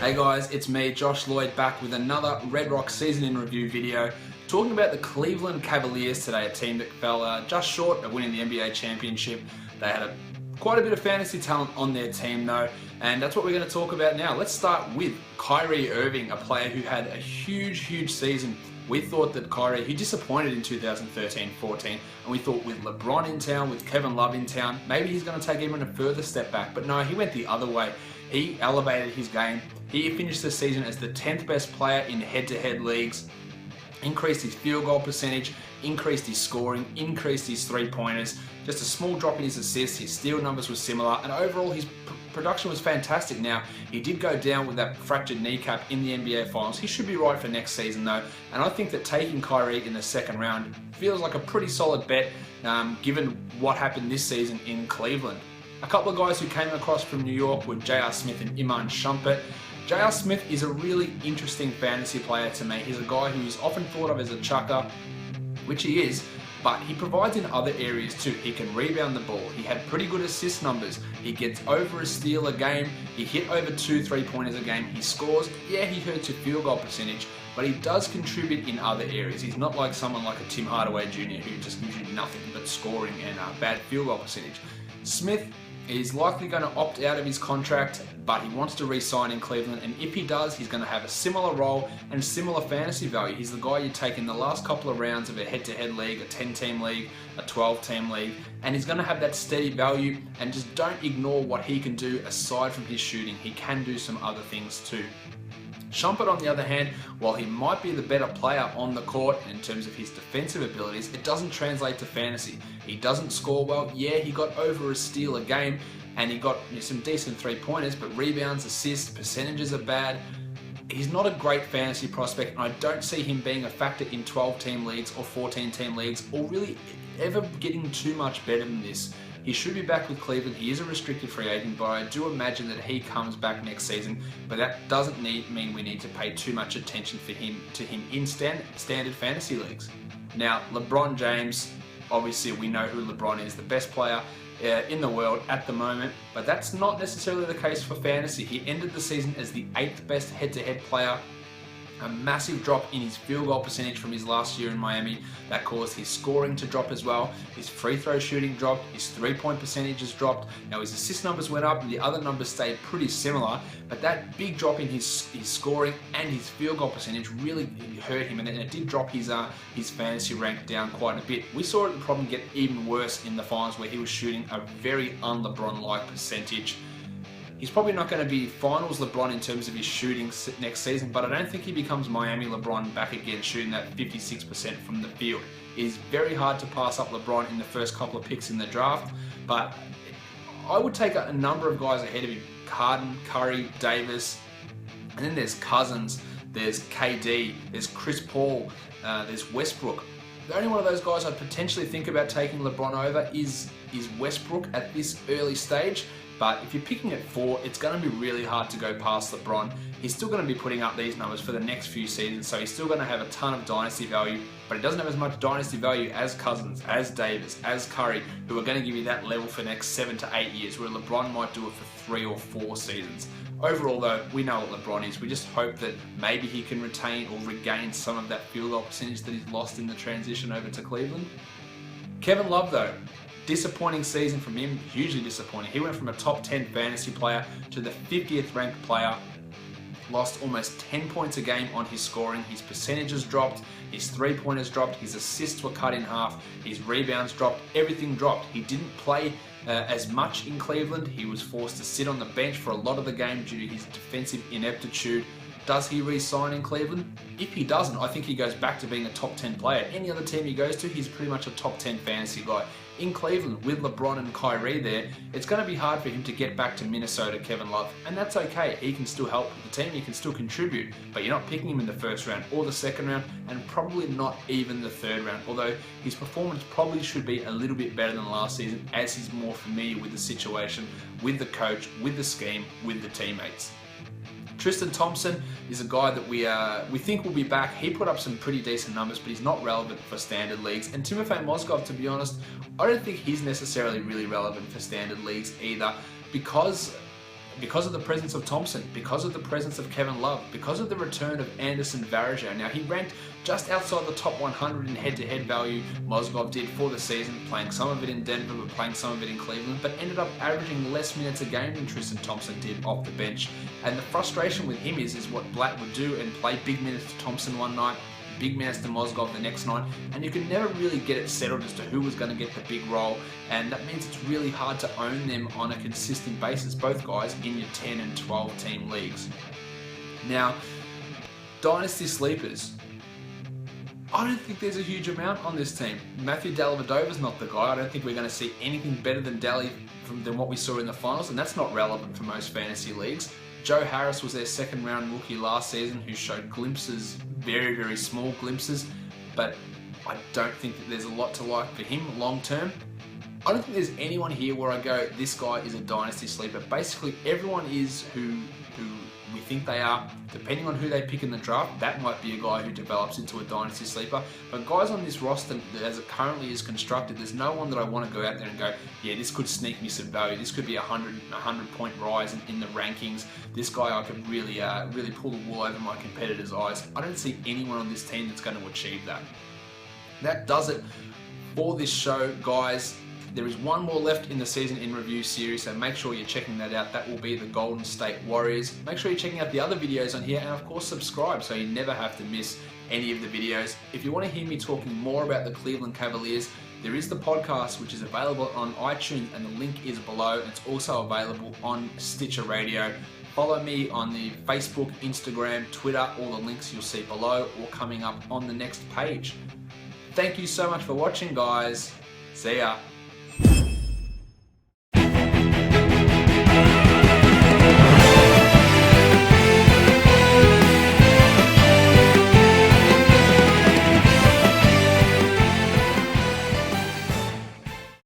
Hey guys, it's me, Josh Lloyd, back with another Red Rock Season in Review video, talking about the Cleveland Cavaliers today, a team that fell just short of winning the NBA championship. They had quite a bit of fantasy talent on their team though, and that's what we're going to talk about now. Let's start with Kyrie Irving, a player who had a huge season. We thought that Kyrie, he disappointed in 2013-14, and we thought with LeBron in town, with Kevin Love in town, maybe he's going to take even a further step back. But no, he went the other way. He elevated his game. He finished the season as the 10th best player in head-to-head leagues, increased his field goal percentage, increased his scoring, increased his three-pointers, just a small drop in his assists. His steal numbers were similar, and overall his production was fantastic. Now, he did go down with that fractured kneecap in the NBA Finals. He should be right for next season though, and I think that taking Kyrie in the second round feels like a pretty solid bet given what happened this season in Cleveland. A couple of guys who came across from New York were J.R. Smith and Iman Shumpert. J.R. Smith is a really interesting fantasy player to me. He's a guy who is often thought of as a chucker, which he is, but he provides in other areas too. He can rebound the ball. He had pretty good assist numbers. He gets over a steal a game. He hit over 2 3-pointers a game. He scores. Yeah, he hurts your field goal percentage, but he does contribute in other areas. He's not like someone like a Tim Hardaway Jr. who just gives you nothing but scoring and bad field goal percentage. Smith is likely going to opt out of his contract, but he wants to re-sign in Cleveland, and if he does, he's going to have a similar role and similar fantasy value. He's the guy you take in the last couple of rounds of a head-to-head league, a 10-team league, a 12-team league, and he's going to have that steady value. And just don't ignore what he can do aside from his shooting. He can do some other things too. Shumpert, on the other hand, while he might be the better player on the court in terms of his defensive abilities, it doesn't translate to fantasy. He doesn't score well. Yeah, he got over a steal a game, and he got some decent three-pointers, but rebounds, assists, percentages are bad. He's not a great fantasy prospect, and I don't see him being a factor in 12-team leagues or 14-team leagues, or really ever getting too much better than this. He should be back with Cleveland. He is a restricted free agent, but I do imagine that he comes back next season. But that doesn't mean we need to pay too much attention to him in standard fantasy leagues. Now, LeBron James, obviously we know who LeBron is, the best player in the world at the moment, but that's not necessarily the case for fantasy. He ended the season as the 8th best head-to-head player. A massive drop in his field goal percentage from his last year in Miami. That caused his scoring to drop as well. His free throw shooting dropped. His three-point percentages dropped. Now his assist numbers went up and the other numbers stayed pretty similar, but that big drop in his scoring and his field goal percentage really hurt him, and it did drop his fantasy rank down quite a bit. We saw the problem get even worse in the finals, where he was shooting a very un-LeBron-like percentage. He's probably not going to be finals LeBron in terms of his shooting next season, but I don't think he becomes Miami LeBron back again, shooting that 56% from the field. It is very hard to pass up LeBron in the first couple of picks in the draft, but I would take a number of guys ahead of him. Harden, Curry, Davis, and then there's Cousins, there's KD, there's Chris Paul, there's Westbrook. The only one of those guys I'd potentially think about taking LeBron over is Westbrook at this early stage. But if you're picking at 4, it's going to be really hard to go past LeBron. He's still going to be putting up these numbers for the next few seasons, so he's still going to have a ton of dynasty value, but he doesn't have as much dynasty value as Cousins, as Davis, as Curry, who are going to give you that level for the next 7 to 8 years, where LeBron might do it for 3 or 4 seasons. Overall though, we know what LeBron is. We just hope that maybe he can retain or regain some of that field goal percentage that he's lost in the transition over to Cleveland. Kevin Love though, disappointing season from him, hugely disappointing. He went from a top 10 fantasy player to the 50th ranked player, lost almost 10 points a game on his scoring. His percentages dropped, his three-pointers dropped, his assists were cut in half, his rebounds dropped, everything dropped. He didn't play as much in Cleveland. He was forced to sit on the bench for a lot of the game due to his defensive ineptitude. Does he re-sign in Cleveland? If he doesn't, I think he goes back to being a top 10 player. Any other team he goes to, he's pretty much a top 10 fantasy guy. In Cleveland, with LeBron and Kyrie there, it's going to be hard for him to get back to Minnesota, Kevin Love, and that's okay. He can still help with the team, he can still contribute, but you're not picking him in the first round or the second round, and probably not even the third round, although his performance probably should be a little bit better than last season, as he's more familiar with the situation, with the coach, with the scheme, with the teammates. Tristan Thompson is a guy that we think will be back. He put up some pretty decent numbers, but he's not relevant for standard leagues. And Timofey Mozgov, to be honest, I don't think he's necessarily really relevant for standard leagues either, because because of the presence of Thompson, because of the presence of Kevin Love, because of the return of Anderson Varejao. Now, he ranked just outside the top 100 in head-to-head value, Mozgov did, for the season, playing some of it in Denver, but playing some of it in Cleveland, but ended up averaging less minutes a game than Tristan Thompson did off the bench. And the frustration with him is what Blatt would do and play big minutes to Thompson one night, big minutes to Mozgov the next night, and you can never really get it settled as to who was going to get the big role, and that means it's really hard to own them on a consistent basis, both guys in your 10 and 12 team leagues. Now, dynasty sleepers, I don't think there's a huge amount on this team. Matthew Dellavedova's not the guy. I don't think we're going to see anything better than than what we saw in the finals, and that's not relevant for most fantasy leagues. Joe Harris was their second round rookie last season who showed glimpses, very, very small glimpses, but I don't think that there's a lot to like for him long term. I don't think there's anyone here where I go, this guy is a dynasty sleeper. Basically, everyone is who we think they are. Depending on who they pick in the draft, that might be a guy who develops into a dynasty sleeper. But guys on this roster, as it currently is constructed, there's no one that I want to go out there and go, yeah, this could sneak me some value. This could be a 100-point rise in the rankings. This guy, I could really pull the wool over my competitors' eyes. I don't see anyone on this team that's going to achieve that. That does it for this show, guys. There is one more left in the Season in Review series, so make sure you're checking that out. That will be the Golden State Warriors. Make sure you're checking out the other videos on here, and of course subscribe so you never have to miss any of the videos. If you want to hear me talking more about the Cleveland Cavaliers, there is the podcast, which is available on iTunes, and the link is below. It's also available on Stitcher Radio. Follow me on the Facebook, Instagram, Twitter. All the links you'll see below or coming up on the next page. Thank you so much for watching, guys. See ya.